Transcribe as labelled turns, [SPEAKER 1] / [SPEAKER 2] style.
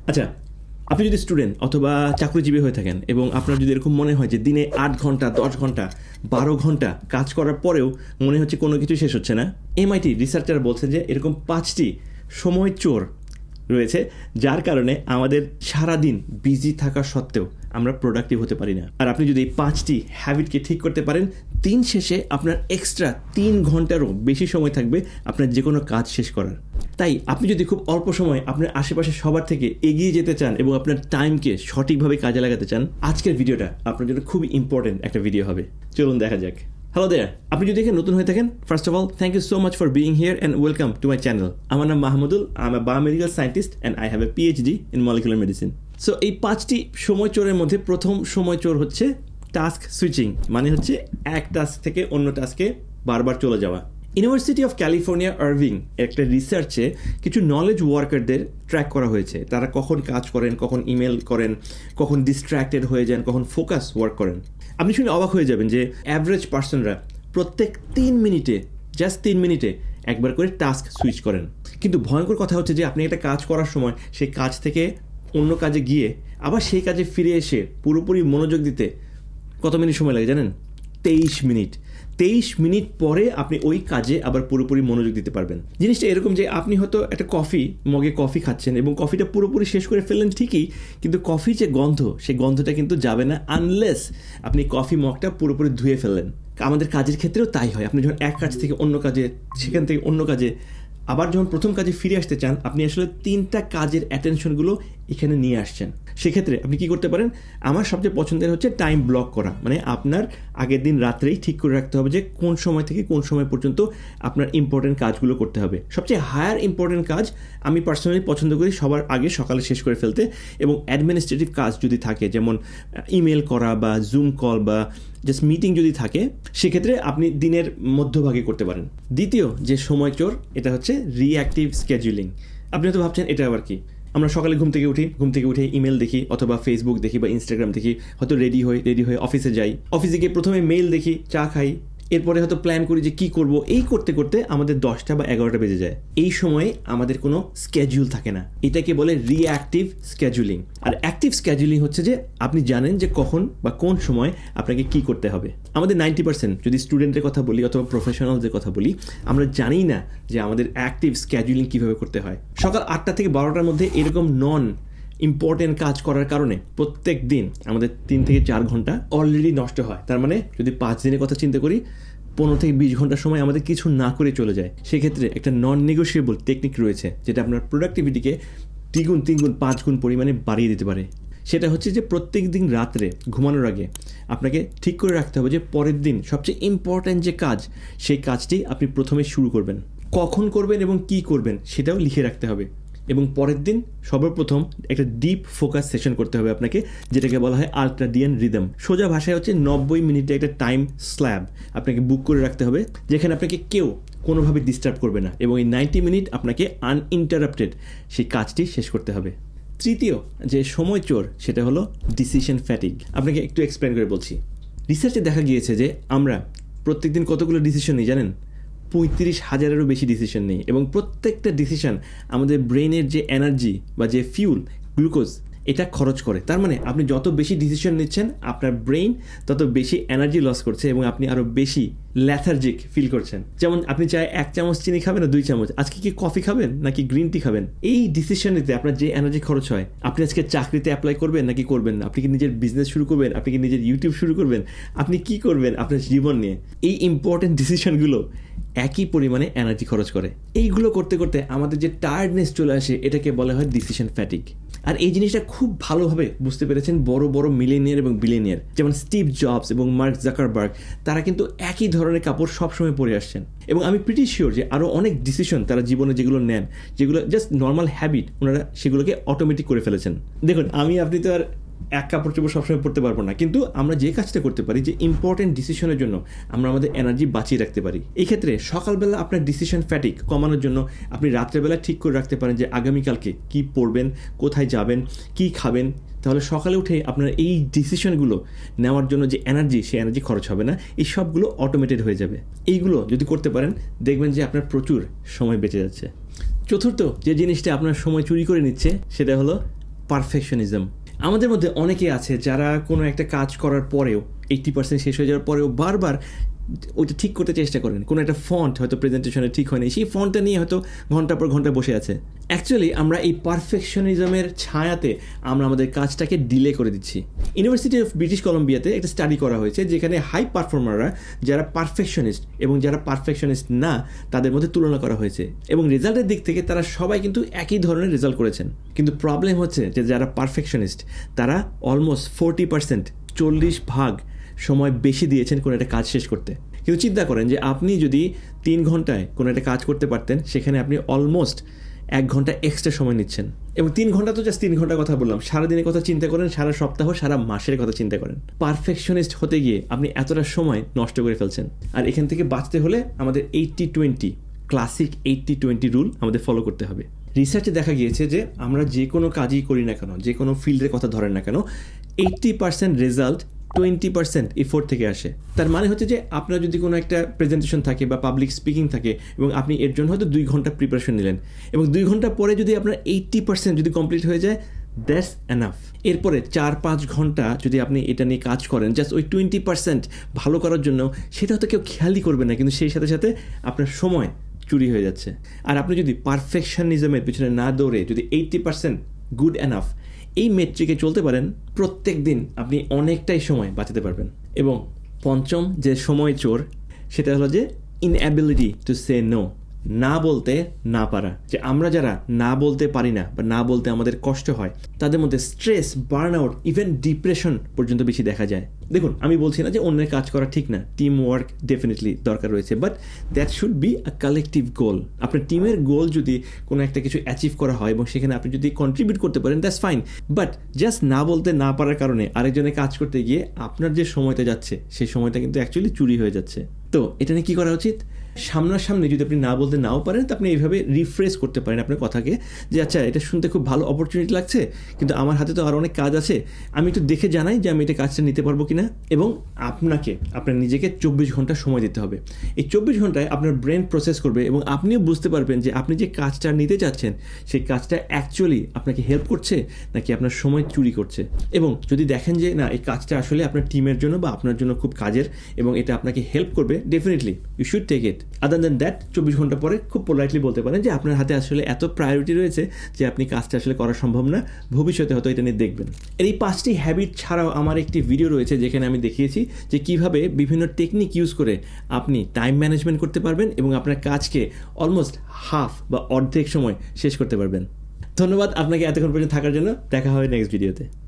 [SPEAKER 1] আচ্ছা, আপনি যদি স্টুডেন্ট অথবা চাকরিজীবী হয়ে থাকেন এবং আপনার যদি এরকম মনে হয় যে দিনে 8 ঘন্টা 10 ঘন্টা 12 ঘন্টা কাজ করার পরেও মনে হচ্ছে কোনো কিছু শেষ হচ্ছে না, এমআইটি রিসার্চার বলছে যে এরকম 5টি সময় চোর রয়েছে যার কারণে আমাদের সারাদিন বিজি থাকা সত্ত্বেও আমরা প্রোডাক্টিভ হতে পারি না। আর আপনি যদি এই 5টি হ্যাবিটকে ঠিক করতে পারেন, দিন শেষে আপনার এক্সট্রা 3 ঘন্টারও বেশি সময় থাকবে আপনার যে কোনো কাজ শেষ করার। তাই আপনি যদি খুব অল্প সময় আপনার আশেপাশে সবার থেকে এগিয়ে যেতে চান এবং আপনার টাইমকে সঠিকভাবে কাজে লাগাতে চান, আজকের ভিডিওটা আপনার জন্য খুবই ইম্পর্টেন্ট একটা ভিডিও হবে। চলুন দেখা যাক। হ্যালো দেয়ার, আপনি যদি এখানে নতুন হয়ে থাকেন, first of all thank you so much for being here and welcome to my channel. আমার নাম Mahmudul, I am a biomedical scientist and I have a PhD in molecular medicine. So এই 5টি সময় চোরের মধ্যে প্রথম সময় চোর হচ্ছে টাস্ক সুইচিং, মানে হচ্ছে এক টাস্ক থেকে অন্য টাস্কে বারবার চলে যাওয়া। ইউনিভার্সিটি অফ ক্যালিফোর্নিয়া আরভিং একটা রিসার্চে কিছু নলেজ ওয়ার্কারদের ট্র্যাক করা হয়েছে। তারা কখন কাজ করেন, কখন ইমেল করেন, কখন ডিস্ট্র্যাক্টেড হয়ে যান, কখন ফোকাস ওয়ার্ক করেন। আপনি শুনে অবাক হয়ে যাবেন যে অ্যাভারেজ পার্সনরা প্রত্যেক 3 মিনিটে, জাস্ট 3 মিনিটে একবার করে টাস্ক সুইচ করেন। কিন্তু ভয়ঙ্কর কথা হচ্ছে যে আপনি একটা কাজ করার সময় সেই কাজ থেকে অন্য কাজে গিয়ে আবার সেই কাজে ফিরে এসে পুরোপুরি মনোযোগ দিতে কত মিনিট সময় লাগে জানেন? 23 মিনিট। 23 মিনিট পরে আপনি ওই কাজে আবার পুরোপুরি মনোযোগ দিতে পারবেন। জিনিসটা এরকম যে আপনি হয়তো একটা মগে কফি খাচ্ছেন এবং কফিটা পুরোপুরি শেষ করে ফেললেন ঠিকই, কিন্তু কফির যে গন্ধ, সেই গন্ধটা কিন্তু যাবে না আনলেস আপনি কফি মগটা পুরোপুরি ধুয়ে ফেললেন। আমাদের কাজের ক্ষেত্রেও তাই হয়। আপনি যখন এক কাজ থেকে অন্য কাজে, সেখান থেকে অন্য কাজে, আবার যখন প্রথম কাজে ফিরে আসতে চান, আপনি আসলে 3টা কাজের অ্যাটেনশনগুলো এখানে নিয়ে আসছেন। সেক্ষেত্রে আপনি কি করতে পারেন? আমার সবচেয়ে পছন্দের হচ্ছে টাইম ব্লক করা। মানে আপনার আগের দিন রাত্রেই ঠিক করে রাখতে হবে যে কোন সময় থেকে কোন সময় পর্যন্ত আপনার ইম্পর্টেন্ট কাজগুলো করতে হবে। সবচেয়ে হায়ার ইম্পর্টেন্ট কাজ আমি পার্সোনালি পছন্দ করি সবার আগে সকালে শেষ করে ফেলতে, এবং অ্যাডমিনিস্ট্রেটিভ কাজ যদি থাকে, যেমন ইমেল করা বা জুম কল বা জাস্ট মিটিং যদি থাকে, সেক্ষেত্রে আপনি দিনের মধ্যভাগে করতে পারেন। দ্বিতীয় যে সময় চোর, এটা হচ্ছে রিঅ্যাক্টিভ স্কেজুলিং। আপনি হয়তো ভাবছেন এটা আবার কি? আমরা সকালে ঘুম থেকে উঠে ইমেল দেখি অথবা ফেসবুক দেখি বা ইনস্টাগ্রাম দেখি, হয়তো রেডি হয়ে অফিসে যাই, অফিসে গিয়ে প্রথমে মেইল দেখি, চা খাই, এরপরে হয়তো প্ল্যান করি যে কী করব। এই করতে করতে আমাদের 10টা বা 11টা বেজে যায়। এই সময়ে আমাদের কোনো স্কেডিউল থাকে না। এটাকে বলে রিঅ্যাক্টিভ স্কেজুলিং। আর অ্যাক্টিভ স্কেজুলিং হচ্ছে যে আপনি জানেন যে কখন বা কোন সময় আপনাকে কি করতে হবে। আমাদের 90% যদি স্টুডেন্টের কথা বলি অথবা প্রফেশনালদের কথা বলি, আমরা জানি না যে আমাদের অ্যাক্টিভ স্কেজুলিং কীভাবে করতে হয়। সকাল 8টা থেকে 12টার মধ্যে এরকম ইম্পর্টেন্ট কাজ করার কারণে প্রত্যেক দিন আমাদের 3 থেকে 4 ঘন্টা অলরেডি নষ্ট হয়। তার মানে যদি 5 দিনের কথা চিন্তা করি, 15 থেকে 20 ঘন্টার সময় আমাদের কিছু না করে চলে যায়। সেক্ষেত্রে একটা নন নেগোশিয়েবল টেকনিক রয়েছে যেটা আপনার প্রোডাক্টিভিটিকে 2 গুণ 3 গুণ 5 গুণ পরিমাণে বাড়িয়ে দিতে পারে। সেটা হচ্ছে যে প্রত্যেক দিন রাত্রে ঘুমানোর আগে আপনাকে ঠিক করে রাখতে হবে যে পরের দিন সবচেয়ে ইম্পর্ট্যান্ট যে কাজ, সেই কাজটি আপনি প্রথমে শুরু করবেন। কখন করবেন এবং কি করবেন সেটাও লিখে রাখতে হবে। এবং পরের দিন সর্বপ্রথম একটা ডিপ ফোকাস সেশন করতে হবে আপনাকে, যেটাকে বলা হয় আল্ট্রাডিয়ান রিদম। সোজা ভাষায় হচ্ছে 90 মিনিটে একটা টাইম স্ল্যাব আপনাকে বুক করে রাখতে হবে, যেখানে আপনাকে কেউ কোনোভাবে ডিস্টার্ব করবে না, এবং এই 90 মিনিট আপনাকে আনইন্টারাপ্টেড সেই কাজটি শেষ করতে হবে। তৃতীয় যে সময় চোর, সেটা হলো ডিসিশন ফ্যাটিগ। আপনাকে একটু এক্সপ্লেন করে বলছি। রিসার্চে দেখা গিয়েছে যে আমরা প্রত্যেকদিন কতগুলো ডিসিশন নিই জানেন? 35,000-এরও বেশি ডিসিশন নেই, এবং প্রত্যেকটা ডিসিশন আমাদের ব্রেনের যে এনার্জি বা যে ফিউল, গ্লুকোজ, এটা খরচ করে। তার মানে আপনি যত বেশি ডিসিশন নিচ্ছেন, আপনার ব্রেন তত বেশি এনার্জি লস করছে এবং আপনি আরও বেশি ল্যাথার্জিক ফিল করছেন। যেমন আপনি চাই 1 চামচ চিনি খাবেন না 2 চামচ, আজকে কি কফি খাবেন নাকি গ্রিন টি খাবেন, এই ডিসিশন নিতে আপনার যে এনার্জি খরচ হয়, আপনি আজকে চাকরিতে অ্যাপ্লাই করবেন নাকি করবেন না, আপনি কি নিজের বিজনেস শুরু করবেন, আপনি কি নিজের ইউটিউব শুরু করবেন, আপনি কি করবেন আপনার জীবন নিয়ে, এই ইম্পর্টেন্ট ডিসিশনগুলো একই পরিমাণে এনার্জি খরচ করে। এইগুলো করতে করতে আমাদের যে টায়ার্ডনেস চলে আসে, এটাকে বলা হয় ডিসিশন ফ্যাটিগ। আর এই জিনিসটা খুব ভালোভাবে বুঝতে পেরেছেন বড় বড় মিলেনিয়ার এবং বিলেনিয়ার, যেমন স্টিভ জবস এবং মার্ক জাকারবার্গ। তারা কিন্তু একই ধরনের কাপড় সবসময় পরে আসছেন, এবং আমি প্রিটি শিওর যে আরও অনেক ডিসিশন তারা জীবনে যেগুলো নেন, যেগুলো জাস্ট নর্মাল হ্যাবিট, ওনারা সেগুলোকে অটোমেটিক করে ফেলেছেন। দেখুন, আপনি তো আর এক কাপড় চোপড় সবসময় পড়তে পারবো না, কিন্তু আমরা যে কাজটা করতে পারি যে ইম্পর্টেন্ট ডিসিশনের জন্য আমরা আমাদের এনার্জি বাঁচিয়ে রাখতে পারি। এই ক্ষেত্রে সকালবেলা আপনার ডিসিশন ফ্যাটিক কমানোর জন্য আপনি রাত্রেবেলা ঠিক করে রাখতে পারেন যে আগামীকালকে কী পড়বেন, কোথায় যাবেন, কি খাবেন। তাহলে সকালে উঠে আপনার এই ডিসিশনগুলো নেওয়ার জন্য যে এনার্জি, সেই এনার্জি খরচ হবে না, এই সবগুলো অটোমেটেড হয়ে যাবে। এইগুলো যদি করতে পারেন, দেখবেন যে আপনার প্রচুর সময় বেঁচে যাচ্ছে। চতুর্থ যে জিনিসটা আপনার সময় চুরি করে নিচ্ছে, সেটা হলো পারফেকশনিজম। আমাদের মধ্যে অনেকে আছে যারা কোনো একটা কাজ করার পরেও 80% শেষ হয়ে যাওয়ার পরেও বারবার ওইটা ঠিক করতে চেষ্টা করেন। কোনো একটা ফন্ট হয়তো প্রেজেন্টেশনে ঠিক হয়নি, সেই ফন্টটা নিয়ে হয়তো ঘন্টার পর ঘন্টা বসে আছে। অ্যাকচুয়ালি আমরা এই পারফেকশনিজমের ছায়াতে আমরা আমাদের কাজটাকে ডিলে করে দিচ্ছি। ইউনিভার্সিটি অফ ব্রিটিশ কলম্বিয়াতে একটা স্টাডি করা হয়েছে যেখানে হাই পারফর্মাররা যারা পারফেকশনিস্ট এবং যারা পারফেকশনিস্ট না তাদের মধ্যে তুলনা করা হয়েছে, এবং রেজাল্টের দিক থেকে তারা সবাই কিন্তু একই ধরনের রেজাল্ট করেছেন। কিন্তু প্রবলেম হচ্ছে যে যারা পারফেকশনিস্ট তারা অলমোস্ট 40% 40% সময় বেশি দিয়েছেন কোনো একটা কাজ শেষ করতে। কিন্তু চিন্তা করেন যে আপনি যদি 3 ঘন্টায় কোনো একটা কাজ করতে পারতেন, সেখানে আপনি অলমোস্ট 1 ঘন্টা এক্সট্রা সময় নিচ্ছেন। এবং 3 ঘন্টা তো জাস্ট 3 ঘন্টার কথা বললাম, সারাদিনের কথা চিন্তা করেন, সারা সপ্তাহ, সারা মাসের কথা চিন্তা করেন। পারফেকশনিস্ট হতে গিয়ে আপনি এতটা সময় নষ্ট করে ফেলছেন। আর এখান থেকে বাঁচতে হলে আমাদের 80-20 ক্লাসিক 80-20 রুল আমাদের ফলো করতে হবে। রিসার্চে দেখা গিয়েছে যে আমরা যে কোনো কাজই করি না কেন, যে কোনো ফিল্ডের কথা ধরেন না কেন, 80% রেজাল্ট 20% এফোর্ট থেকে আসে। তার মানে হচ্ছে যে আপনার যদি কোনো একটা প্রেজেন্টেশন থাকে বা পাবলিক স্পিকিং থাকে এবং আপনি এর জন্য হয়তো 2 ঘন্টা প্রিপারেশন নিলেন এবং 2 ঘন্টা পরে যদি আপনার 80% যদি কমপ্লিট হয়ে যায়, দ্যাটস এনাফ। এরপরে 4-5 ঘন্টা যদি আপনি এটা নিয়ে কাজ করেন জাস্ট ওই 20% ভালো করার জন্য, সেটা হয়তো কেউ খেয়ালই করবে না, কিন্তু সেই সাথে সাথে আপনার সময় চুরি হয়ে যাচ্ছে। আর আপনি যদি পারফেকশনিজমের পিছনে না দৌড়ে যদি 80% গুড এনাফ এই মেট্রিকে চলতে পারেন, প্রত্যেক দিন আপনি অনেকটাই সময় বাঁচাতে পারবেন। এবং পঞ্চম যে সময় চোর, সেটা হলো যে ইনঅ্যাবিলিটি টু সে নো, না বলতে না পারা। যে আমরা যারা না বলতে পারি না বা না বলতে আমাদের কষ্ট হয়, তাদের মধ্যে stress, burn out, even depression পর্যন্ত বেশি দেখা যায়। দেখুন, আমি বলছি না যে অন্যের কাজ করা ঠিক না, টিম ওয়ার্ক ডেফিনেটলি দরকার রয়েছে, but that should be a collective goal. আপনার টিমের গোল যদি কোনো একটা কিছু অ্যাচিভ করা হয় এবং সেখানে আপনি যদি কন্ট্রিবিউট করতে পারেন, দ্যাটস ফাইন। বাট জাস্ট না বলতে না পারার কারণে আরেকজনের কাজ করতে গিয়ে আপনার যে সময়টা যাচ্ছে, সেই সময়টা কিন্তু অ্যাকচুয়ালি চুরি হয়ে যাচ্ছে। তো এটা নিয়ে কী করা উচিত? সামনাসামনি যদি আপনি না বলতে নাও পারেন, তো আপনি এইভাবে রিফ্রেশ করতে পারেন আপনার কথাকে, যে আচ্ছা, এটা শুনতে খুব ভালো অপরচুনিটি লাগছে, কিন্তু আমার হাতে তো আরও অনেক কাজ আছে, আমি একটু দেখে জানাই যে আমি এটা কাজটা নিতে পারবো কিনা। এবং আপনাকে আপনার নিজেকে 24 ঘন্টা সময় দিতে হবে। এই 24 ঘন্টায় আপনার ব্রেন প্রসেস করবে এবং আপনিও বুঝতে পারবেন যে আপনি যে কাজটা নিতে চাচ্ছেন, সেই কাজটা অ্যাকচুয়ালি আপনাকে হেল্প করছে নাকি আপনার সময় চুরি করছে। এবং যদি দেখেন যে না, এই কাজটা আসলে আপনার টিমের জন্য বা আপনার জন্য খুব কাজের এবং এটা আপনাকে হেল্প করবে, definitely you should take it. Other than that 24 ঘন্টা পরে খুব পোলাইটলি বলতে পারেন যে আপনার হাতে আসলে এত প্রায়োরিটি রয়েছে যে আপনি কাজটা আসলে করা সম্ভব না, ভবিষ্যতে হয়তো এটা নিয়ে দেখবেন। এর এই 5টি হ্যাবিট ছাড়াও আমার একটি ভিডিও রয়েছে যেখানে আমি দেখিয়েছি যে কিভাবে বিভিন্ন টেকনিক ইউজ করে আপনি টাইম ম্যানেজমেন্ট করতে পারবেন এবং আপনার কাজকে অলমোস্ট হাফ বা অর্ধেক সময় শেষ করতে পারবেন। ধন্যবাদ আপনাকে এতক্ষণ পর্যন্ত থাকার জন্য। দেখা হবে নেক্সট ভিডিওতে।